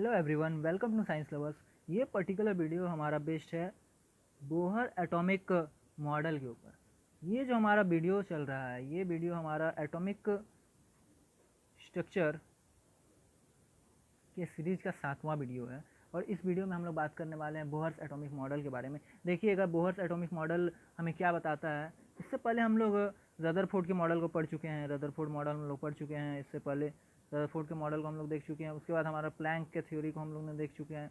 Hello everyone, welcome to science lovers. ये particular video हमारा based है बोहर एटॉमिक मॉडल के ऊपर। ये जो हमारा वीडियो चल रहा है, ये वीडियो हमारा एटॉमिक स्ट्रक्चर के सीरीज का 7वां वीडियो है और इस वीडियो में हम लोग बात करने वाले हैं बोहर्स एटॉमिक मॉडल के बारे में। देखिएगा, बोहर्स एटॉमिक मॉडल हमें क्या बताता है। इससे पहले हम लोग रदरफोर्ड के मॉडल को पढ़ चुके हैं, रदरफोर्ड मॉडल हम लोग पढ़ चुके हैं। इससे पहले रदरफोर्ड के मॉडल को हम लोग देख चुके हैं। उसके बाद हमारा प्लैंक के थ्योरी को हम लोग ने देख चुके हैं।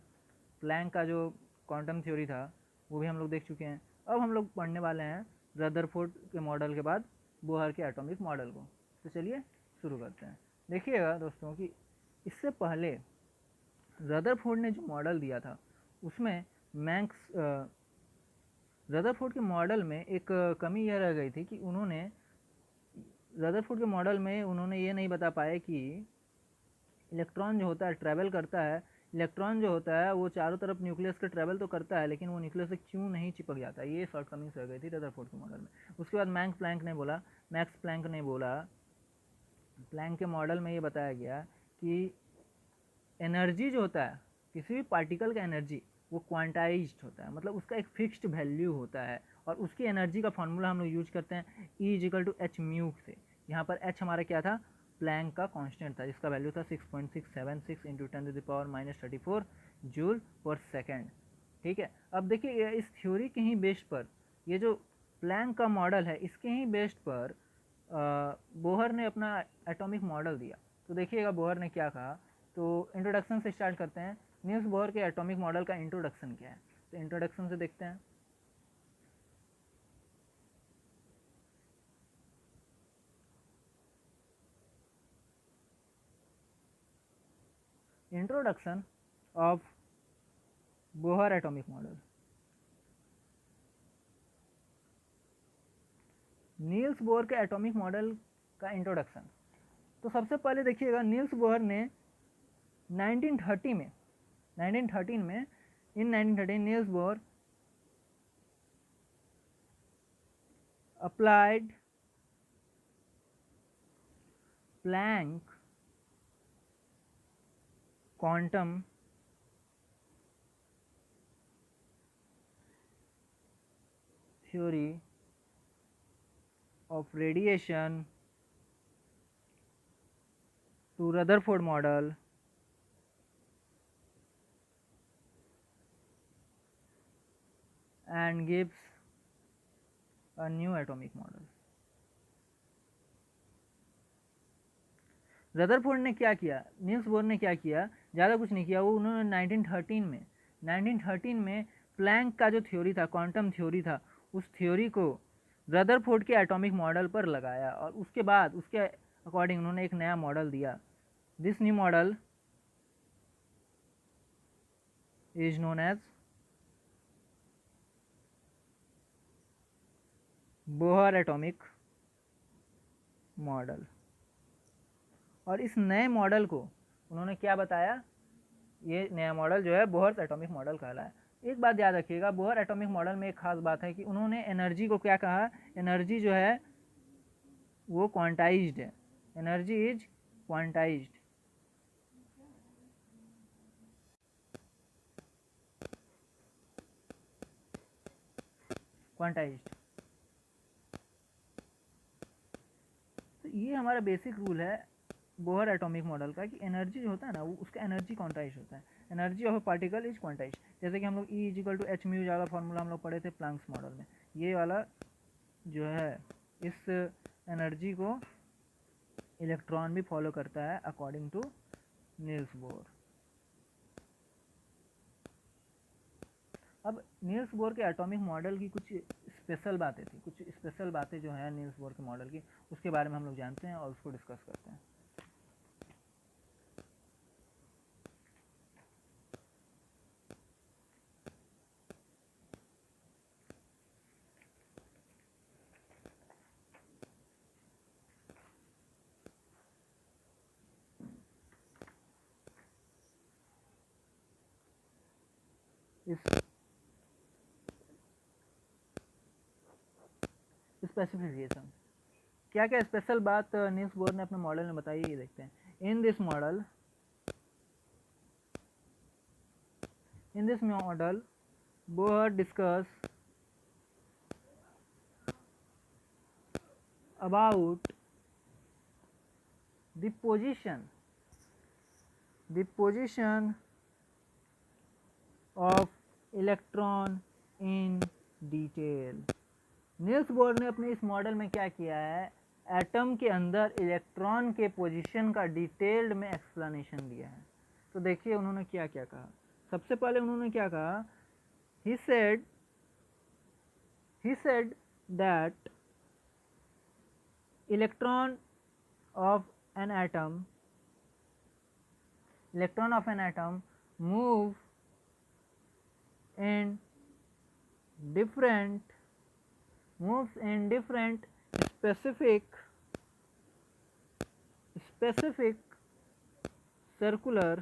प्लैंक का जो क्वांटम थ्योरी था वो भी हम लोग देख चुके हैं। अब हम लोग पढ़ने वाले हैं रदरफोर्ड के मॉडल के बाद बोहर के एटॉमिक मॉडल को। तो चलिए शुरू करते हैं। देखिएगा दोस्तों कि इससे पहले रदरफोर्ड ने जो मॉडल दिया था उसमें मैक्स रदरफोर्ड के मॉडल में एक कमी यह रह गई थी कि रदरफोर्ड के मॉडल में उन्होंने ये नहीं बता पाए कि इलेक्ट्रॉन जो होता है ट्रैवल करता है। इलेक्ट्रॉन जो होता है वो चारों तरफ न्यूक्लियस का ट्रैवल तो करता है, लेकिन वो न्यूक्लियस से क्यों नहीं चिपक जाता। ये शॉर्ट कमिंग्स रह गई थी रदरफोर्ड के मॉडल में। उसके बाद मैक्स प्लैंक ने बोला, प्लैंक के मॉडल में ये बताया गया कि एनर्जी जो होता है, किसी भी पार्टिकल का एनर्जी वो क्वांटाइज्ड होता है, मतलब उसका एक फिक्स्ड वैल्यू होता है और उसकी एनर्जी का फॉर्मूला हम लोग यूज करते हैं E=h/μ से। यहाँ पर h हमारा क्या था, प्लैंक का कांस्टेंट था, जिसका वैल्यू था 6.676 × 10⁻34 जूल पर सेकेंड। ठीक है, अब देखिए इस थ्योरी के ही बेस पर, ये जो प्लैंक का मॉडल है इसके ही बेस पर बोहर ने अपना एटॉमिक मॉडल दिया। तो देखिएगा बोहर ने क्या कहा। तो इंट्रोडक्शन से स्टार्ट करते हैं। नील्स बोहर के एटॉमिक मॉडल का इंट्रोडक्शन क्या है, तो इंट्रोडक्शन से देखते हैं। Introduction of Bohr atomic model. Niels Bohr के एटॉमिक मॉडल का इंट्रोडक्शन। तो सबसे पहले देखिएगा, नील्स बोहर ने 1913 में इन 1913 Niels Bohr applied Planck quantum theory of radiation to Rutherford model and gives a new atomic model. Rutherford ने क्या किया, नील्स बोहर ने क्या किया, ज़्यादा कुछ नहीं किया। वो उन्होंने 1913 में प्लैंक का जो थ्योरी था, क्वांटम थ्योरी था, उस थ्योरी को रदरफोर्ड के एटॉमिक मॉडल पर लगाया और उसके बाद उसके अकॉर्डिंग उन्होंने एक नया मॉडल दिया। This new model is known as Bohr atomic model. और इस नए मॉडल को उन्होंने क्या बताया, ये नया मॉडल जो है बोहर एटॉमिक मॉडल कहलाया। एक बात याद रखिएगा, बोहर एटॉमिक मॉडल में एक खास बात है कि उन्होंने एनर्जी को क्या कहा, एनर्जी जो है वो क्वांटाइज्ड है। Energy is quantized. तो ये हमारा बेसिक रूल है बोहर एटॉमिक मॉडल का कि एनर्जी जो होता है ना, वो उसका एनर्जी क्वांटाइज्ड होता है। Energy of A particle is quantized. जैसे कि हम लोग E=h/μ वाला फॉर्मूला हम लोग पढ़े थे प्लैंक्स मॉडल में। ये वाला जो है, इस एनर्जी को इलेक्ट्रॉन भी फॉलो करता है अकॉर्डिंग टू नील्स बोहर। अब नील्स बोहर के एटॉमिक मॉडल की कुछ स्पेशल बातें थी, कुछ स्पेशल बातें जो हैं नील्स बोहर के मॉडल की, उसके बारे में हम लोग जानते हैं और उसको डिस्कस करते हैं। स्पेसिफिकेशन, क्या क्या स्पेशल बात नील्स बोहर ने अपने मॉडल में बताई, ये देखते हैं। In this model In this model, Bohr discuss about the position of electron in detail. Niels Bohr ने अपने इस मॉडल में क्या किया है, एटम के अंदर इलेक्ट्रॉन के पोजीशन का डिटेल्ड में एक्सप्लेनेशन दिया है। तो देखिए उन्होंने क्या क्या कहा। सबसे पहले उन्होंने क्या कहा, he said that electron of an atom move in different specific circular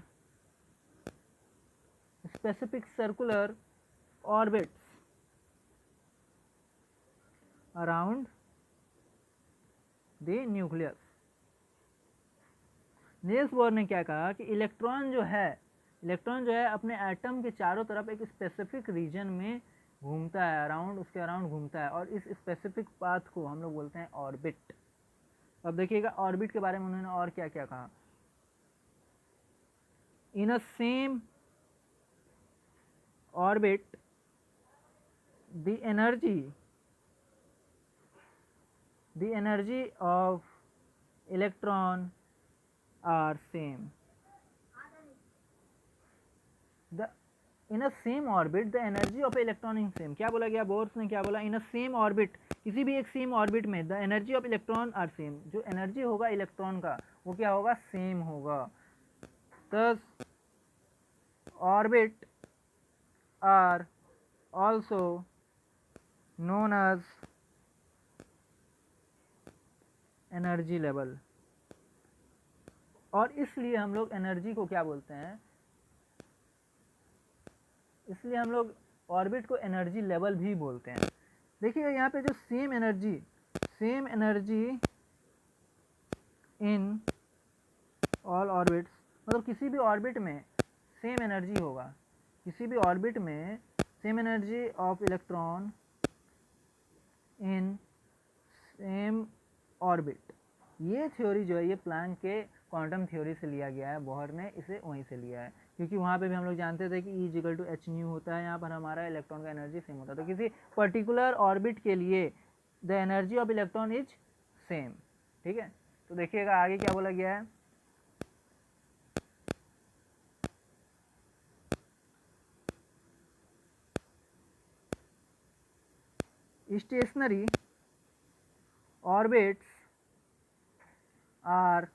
orbits around the nucleus। Niels Bohr ने क्या कहा कि इलेक्ट्रॉन जो है अपने एटम के चारों तरफ एक स्पेसिफिक रीजन में घूमता है, उसके अराउंड घूमता है, और इस स्पेसिफिक पाथ को हम लोग बोलते हैं ऑर्बिट। अब देखिएगा ऑर्बिट के बारे में उन्होंने और क्या क्या कहा। In a same orbit the energy of electron are same. In a same orbit the energy of electron in same. क्या बोला गया, बोर्स ने क्या बोला, इन अ सेम ऑर्बिट, किसी भी एक सेम ऑर्बिट में the energy of electron are same, जो एनर्जी होगा इलेक्ट्रॉन का वो क्या होगा, सेम होगा। thus orbit are also known as energy level. और इसलिए हम लोग एनर्जी को क्या बोलते हैं, इसलिए हम लोग ऑर्बिट को एनर्जी लेवल भी बोलते हैं। देखिए यहाँ पे जो same energy in all orbits, मतलब किसी भी ऑर्बिट में सेम एनर्जी होगा, किसी भी ऑर्बिट में same energy of electron in same orbit. ये थ्योरी जो है ये प्लैंक के क्वांटम थ्योरी से लिया गया है, बोहर ने इसे वहीं से लिया है, क्योंकि वहाँ पे भी हम लोग जानते थे कि E equal to h nu होता है, यहाँ पर हमारा इलेक्ट्रॉन का एनर्जी सेम होता है। तो किसी पर्टिकुलर ऑर्बिट के लिए the energy of electron is same. ठीक है, तो देखिएगा आगे क्या बोला गया है, stationary orbits are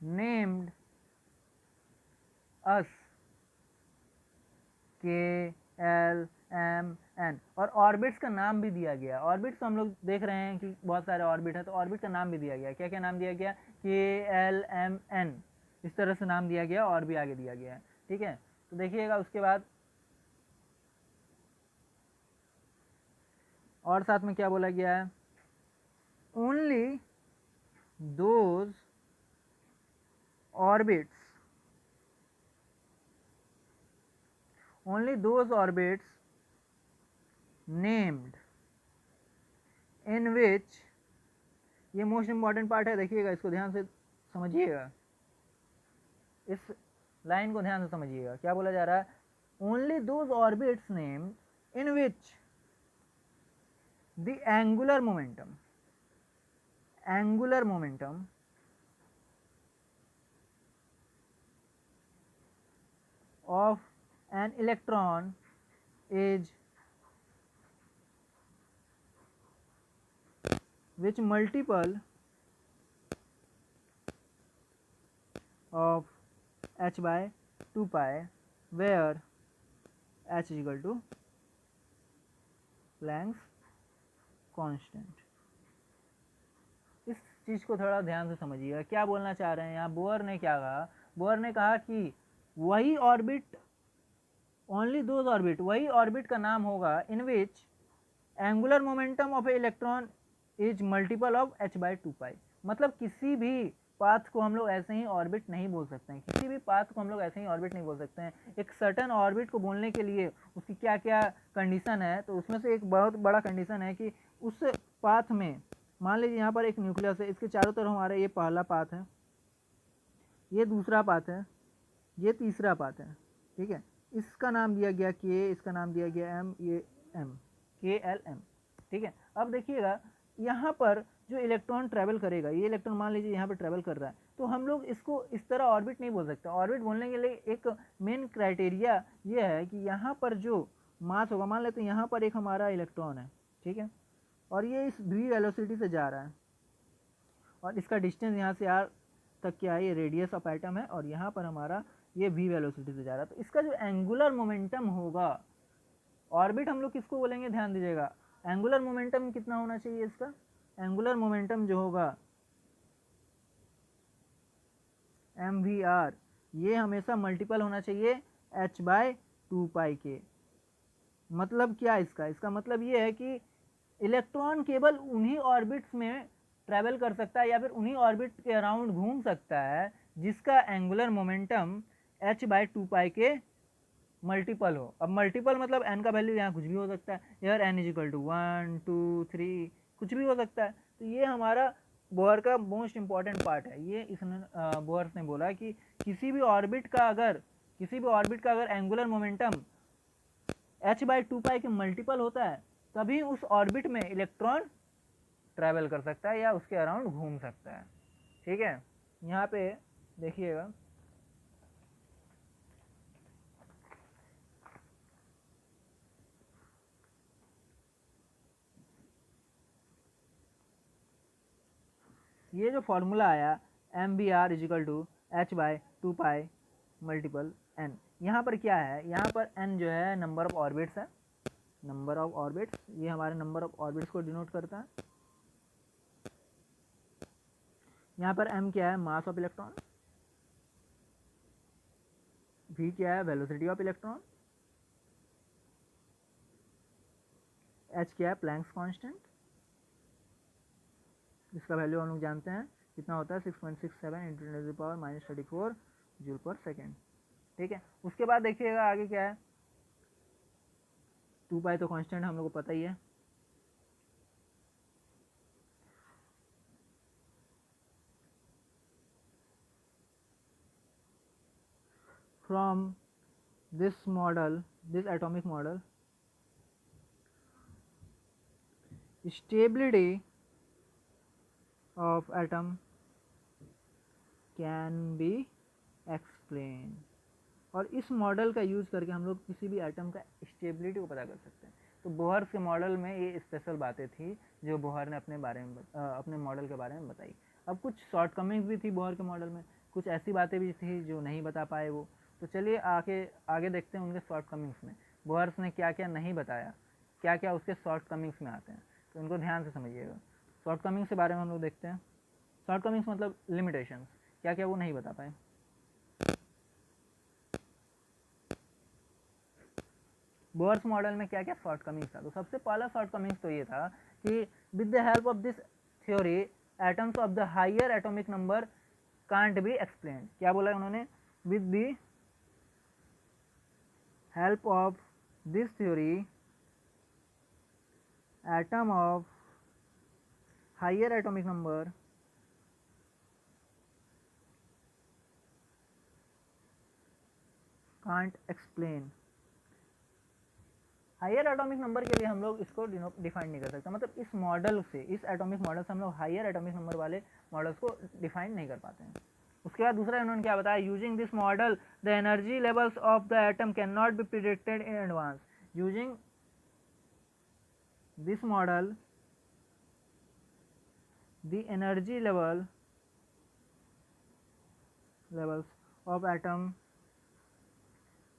named as KLMN, और ऑर्बिट्स का नाम भी दिया गया। ऑर्बिट्स हम लोग देख रहे हैं कि बहुत सारे ऑर्बिट है, तो ऑर्बिट का नाम भी दिया गया। क्या क्या नाम दिया गया, KLMN, इस तरह से नाम दिया गया, और भी आगे दिया गया है। ठीक है, तो देखिएगा उसके बाद और साथ में क्या बोला गया है, only those orbits named in which, ये मोस्ट इंपॉर्टेंट पार्ट है, देखिएगा इसको ध्यान से समझिएगा, इस लाइन को ध्यान से समझिएगा। क्या बोला जा रहा है, only those orbits named in which the angular momentum of an electron is which multiple of h by 2 pi where h is equal to Planck's constant। इस चीज़ को थोड़ा ध्यान से समझिएगा, क्या बोलना चाह रहे हैं यहाँ। बोहर ने क्या कहा, बोहर ने कहा कि वही ऑर्बिट, ओनली दोज ऑर्बिट, वही ऑर्बिट का नाम होगा in which angular momentum of a electron is multiple of h by 2 pi. मतलब किसी भी पाथ को हम लोग ऐसे ही ऑर्बिट नहीं बोल सकते हैं, किसी भी पाथ को हम लोग ऐसे ही ऑर्बिट नहीं बोल सकते हैं। एक सर्टन ऑर्बिट को बोलने के लिए उसकी क्या क्या कंडीशन है, तो उसमें से एक बहुत बड़ा कंडीशन है कि उस पाथ में, मान लीजिए यहाँ पर एक न्यूक्लियस है, इसके चारों तरफ हमारा ये पहला पाथ है, ये दूसरा पाथ है, ये तीसरा पाथ है, ठीक है। इसका नाम दिया गया के, इसका नाम दिया गया एम, ये एम, के एल एम, ठीक है। अब देखिएगा यहाँ पर जो इलेक्ट्रॉन ट्रैवल करेगा, ये इलेक्ट्रॉन मान लीजिए यहाँ पर ट्रैवल कर रहा है, तो हम लोग इसको इस तरह ऑर्बिट नहीं बोल सकते। ऑर्बिट बोलने के लिए एक मेन क्राइटेरिया ये है कि यहाँ पर जो मास होगा, मान लेते हैं यहाँ पर एक हमारा इलेक्ट्रॉन है, ठीक है, और ये इस v वेलोसिटी से जा रहा है, और इसका डिस्टेंस यहाँ से r तक क्या है, ये रेडियस ऑफ एटम है, और यहाँ पर हमारा ये v वेलोसिटी से जा रहा है। तो इसका जो एंगुलर मोमेंटम होगा, ऑर्बिट हम लोग किसको बोलेंगे, ध्यान दीजिएगा, एंगुलर मोमेंटम कितना होना चाहिए इसका, एंगुलर मोमेंटम जो होगा एम वी आर, ये हमेशा मल्टीपल होना चाहिए h/2π के। मतलब क्या इसका मतलब ये है कि इलेक्ट्रॉन केवल उन्हीं ऑर्बिट्स में ट्रैवल कर सकता है या फिर उन्हीं ऑर्बिट के अराउंड घूम सकता है जिसका एंगुलर मोमेंटम h/2π के मल्टीपल हो। अब मल्टीपल मतलब n का वैल्यू यहाँ कुछ भी हो सकता है, यार n = 1 2 3 कुछ भी हो सकता है। तो ये हमारा बोहर का मोस्ट इम्पॉर्टेंट पार्ट है। ये इसने बोहर ने बोला कि किसी भी ऑर्बिट का अगर एंगुलर मोमेंटम h/2π के मल्टीपल होता है, तभी उस ऑर्बिट में इलेक्ट्रॉन ट्रैवल कर सकता है या उसके अराउंड घूम सकता है, ठीक है। यहाँ पे देखिएगा, ये जो फॉर्मूला आया mvr = h/2π मल्टीपल n, यहाँ पर क्या है, यहाँ पर n जो है नंबर ऑफ ऑर्बिट्स है, नंबर ऑफ ऑर्बिट्स, ये हमारे नंबर ऑफ ऑर्बिट्स को डिनोट करता है। यहाँ पर m क्या है, मास ऑफ इलेक्ट्रॉन, v क्या है, वेलोसिटी ऑफ इलेक्ट्रॉन, h क्या है, प्लैंक्स कांस्टेंट, इसका वैल्यू हम लोग जानते हैं कितना होता है, 6.67 × 10⁻34 जूल/सेकेंड, ठीक है। उसके बाद देखिएगा आगे क्या है, 2π तो कांस्टेंट हम लोग को पता ही है। From this atomic model, stability of atom can be explained, और इस मॉडल का यूज़ करके हम लोग किसी भी एटम का स्टेबिलिटी को पता कर सकते हैं। तो बोहर के मॉडल में ये स्पेशल बातें थी जो बोहर ने अपने मॉडल के बारे में बताई। अब कुछ शॉर्टकमिंग्स भी थी बोहर के मॉडल में, कुछ ऐसी बातें भी थी जो नहीं बता पाए वो। तो चलिए आगे देखते हैं उनके शॉर्टकमिंग्स में बोहर ने क्या क्या नहीं बताया, क्या क्या उसके शॉर्टकमिंग्स में आते हैं, तो उनको ध्यान से समझिएगा। शॉर्टकमिंग्स के बारे में हम लोग देखते हैं। शॉर्टकमिंग्स मतलब लिमिटेशंस, क्या क्या वो नहीं बता पाए। बोहर्स मॉडल में क्या क्या शॉर्टकमिंग्स था, तो सबसे पहला शॉर्टकमिंग्स तो ये था कि with the help of this theory atoms of the higher atomic number can't be explained. क्या बोला है उन्होंने, with the help of this theory atom of higher atomic number can't explain. Higher atomic number के लिए हम लोग इसको define नहीं कर सकते, मतलब इस मॉडल से, इस एटॉमिक मॉडल से हम लोग हायर एटॉमिक नंबर वाले मॉडल्स को डिफाइन नहीं कर पाते हैं। उसके बाद दूसरा इन्होंने क्या बताया, using this model the energy levels of the atom can not be predicted in advance. Using this model the energy levels of atom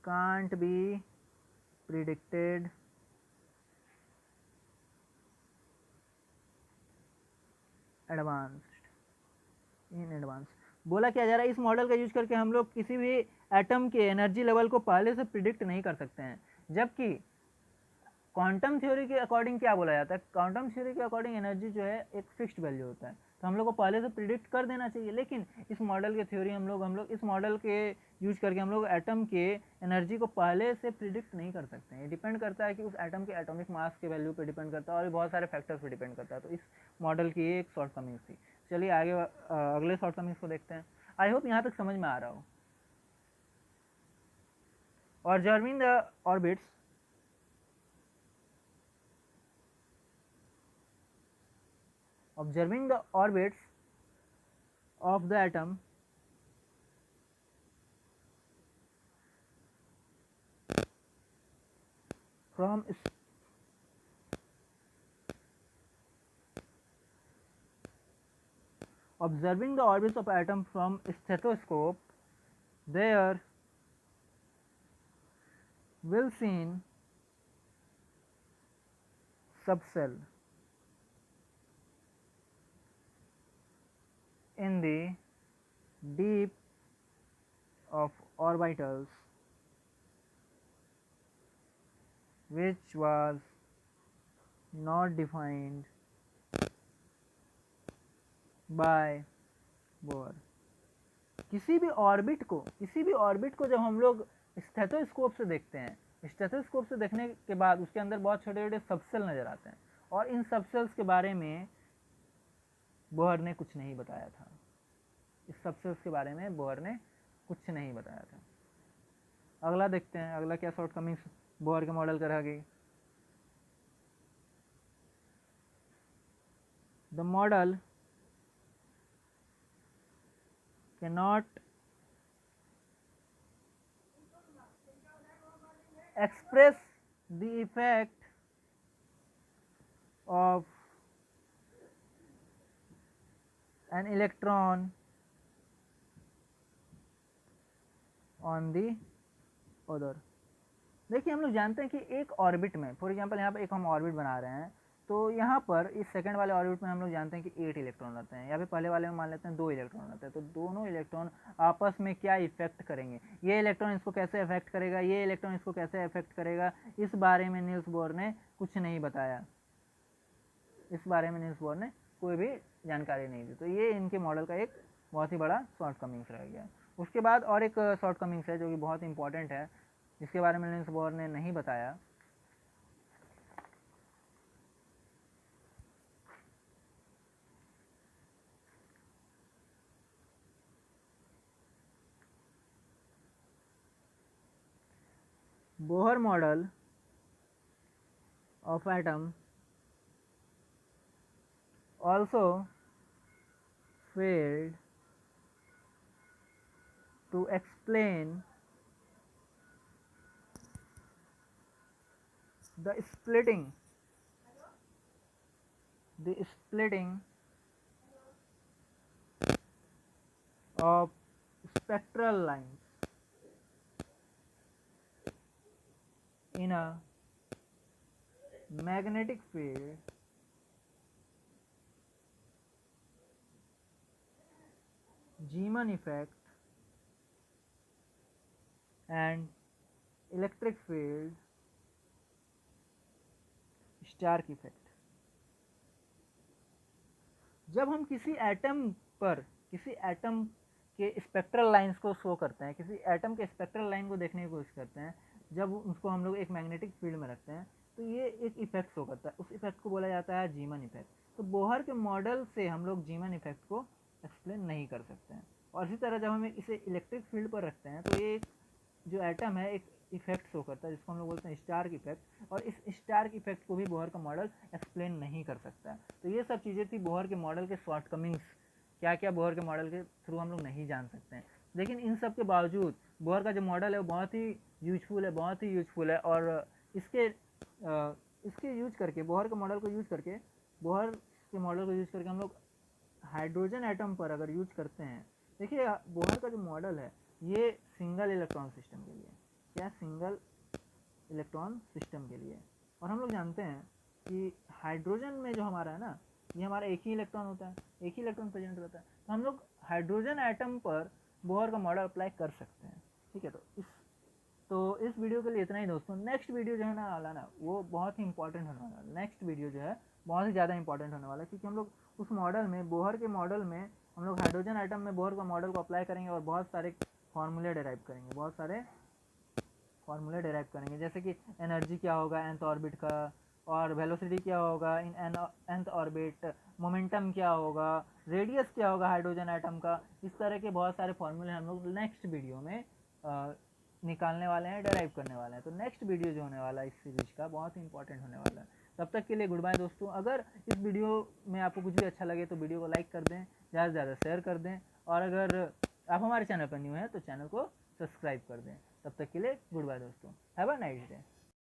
can't be predicted in advance। बोला क्या जा रहा है, इस मॉडल का यूज करके हम लोग किसी भी एटम के एनर्जी लेवल को पहले से प्रिडिक्ट नहीं कर सकते हैं, जबकि क्वांटम थ्योरी के अकॉर्डिंग क्या बोला जाता है, क्वांटम थ्योरी के अकॉर्डिंग एनर्जी जो है एक फिक्स्ड वैल्यू होता है। तो हम लोग को पहले से प्रिडिक्ट कर देना चाहिए, लेकिन इस मॉडल के थ्योरी हम लोग इस मॉडल के यूज करके हम लोग एटम के एनर्जी को पहले से प्रिडिक्ट नहीं कर सकते हैं। ये डिपेंड करता है कि उस एटम के एटॉमिक मास के वैल्यू पे डिपेंड करता है और बहुत सारे फैक्टर्स पे डिपेंड करता है। तो इस मॉडल की एक शॉर्ट कमिंग थी। चलिए आगे अगले शॉर्ट कमिंग्स को देखते हैं। आई होप यहाँ तक समझ में आ रहा हो। Observing the orbits of the atom from observing the orbits of atom from stethoscope, there will seen subcell in the deep of orbitals which was not defined by Bohr। किसी भी orbit को जब हम लोग स्टेथोस्कोप से देखते हैं, stethoscope से देखने के बाद उसके अंदर बहुत छोटे छोटे सबसेल नज़र आते हैं और इन सबसेल्स के बारे में बोहर ने कुछ नहीं बताया था। इस सबसेल्स के बारे में बोहर ने कुछ नहीं बताया था। अगला देखते हैं, अगला क्या शॉर्ट कमिंग्स बोहर के मॉडल का रह गई। The model cannot express the effect of an electron on the other। देखिए हम लोग जानते हैं कि एक ऑर्बिट में, फॉर एग्जांपल यहाँ पर एक हम ऑर्बिट बना रहे हैं, तो यहाँ पर इस सेकंड वाले ऑर्बिट में हम लोग जानते हैं कि 8 इलेक्ट्रॉन रहते हैं, या फिर पहले वाले में मान लेते हैं 2 इलेक्ट्रॉन रहते हैं। तो दोनों इलेक्ट्रॉन आपस में क्या इफेक्ट करेंगे, ये इलेक्ट्रॉन इसको कैसे इफेक्ट करेगा, ये इलेक्ट्रॉन इसको कैसे इफेक्ट करेगा, इस बारे में नील्स बोर ने कुछ नहीं बताया। इस बारे में नील्स बोर ने कोई भी जानकारी नहीं दी। तो ये इनके मॉडल का एक बहुत ही बड़ा शॉर्ट कमिंग्स रह गया। उसके बाद और एक शॉर्ट कमिंग्स है जो कि बहुत इंपॉर्टेंट है, जिसके बारे में नील्स बोर ने नहीं बताया। Bohr model of atom also failed to explain the splitting of spectral lines in a magnetic field Zeeman effect and electric field Stark effect. जब हम किसी एटम के स्पेक्ट्रल लाइंस को शो करते हैं, किसी एटम के स्पेक्ट्रल लाइन को देखने की कोशिश करते हैं, जब उसको हम लोग एक मैग्नेटिक फील्ड में रखते हैं, तो ये एक इफेक्ट शो करता है। उस इफेक्ट को बोला जाता है जीमन इफेक्ट। तो बोहर के मॉडल से हम लोग जीमन इफेक्ट को एक्सप्लेन नहीं कर सकते हैं। और इसी तरह जब हम इसे इलेक्ट्रिक फील्ड पर रखते हैं, तो ये जो एटम है एक इफेक्ट शो करता है जिसको हम लोग बोलते हैं स्टार्क इफेक्ट, और इस स्टार्क इफेक्ट को भी बोहर का मॉडल एक्सप्लेन नहीं कर सकता है। तो ये सब चीज़ें थी बोहर के मॉडल के शॉर्ट कमिंग्स, क्या क्या बोहर के मॉडल के थ्रू हम लोग नहीं जान सकते हैं। लेकिन इन सब के बावजूद बोहर का जो मॉडल है वो बहुत ही यूजफुल है, और इसके यूज करके, बोहर के मॉडल को यूज करके हम लोग हाइड्रोजन एटम पर अगर यूज करते हैं, देखिए बोहर का जो मॉडल है ये सिंगल इलेक्ट्रॉन सिस्टम के लिए, क्या सिंगल इलेक्ट्रॉन सिस्टम के लिए। और हम लोग जानते हैं कि हाइड्रोजन में जो हमारा है ना, ये हमारा एक ही इलेक्ट्रॉन होता है, एक ही इलेक्ट्रॉन प्रेजेंट रहता है। तो हम लोग हाइड्रोजन एटम पर बोहर का मॉडल अप्लाई कर सकते हैं, ठीक है। तो इस वीडियो के लिए इतना ही दोस्तों। नेक्स्ट वीडियो जो है ना वाला ना, वो बहुत ही इंपॉर्टेंट होने वाला है। नेक्स्ट वीडियो जो है बहुत ही ज़्यादा इंपॉर्टेंट होने वाला है, क्योंकि हम लोग उस मॉडल में, बोहर के मॉडल में हम लोग हाइड्रोजन आइटम में बोहर का मॉडल को अप्लाई करेंगे और बहुत सारे फार्मूले डिराइव करेंगे, बहुत सारे फार्मूले डिराइव करेंगे, जैसे कि एनर्जी क्या होगा nth ऑर्बिट का, और वेलोसिटी क्या होगा इन nth ऑर्बिट, मोमेंटम क्या होगा, रेडियस क्या होगा हाइड्रोजन आइटम का। इस तरह के बहुत सारे फार्मूले हम लोग नेक्स्ट वीडियो में निकालने वाले हैं, डिराइव करने वाले हैं। तो नेक्स्ट वीडियो जो होने वाला है इस सीरीज का बहुत ही इंपॉर्टेंट होने वाला है। तब तक के लिए गुड बाय दोस्तों। अगर इस वीडियो में आपको कुछ भी अच्छा लगे तो वीडियो को लाइक कर दें, ज़्यादा से ज़्यादा शेयर कर दें, और अगर आप हमारे चैनल पर न्यू हैं तो चैनल को सब्सक्राइब कर दें। तब तक के लिए गुड बाय दोस्तों, हैव अ नाइस डे।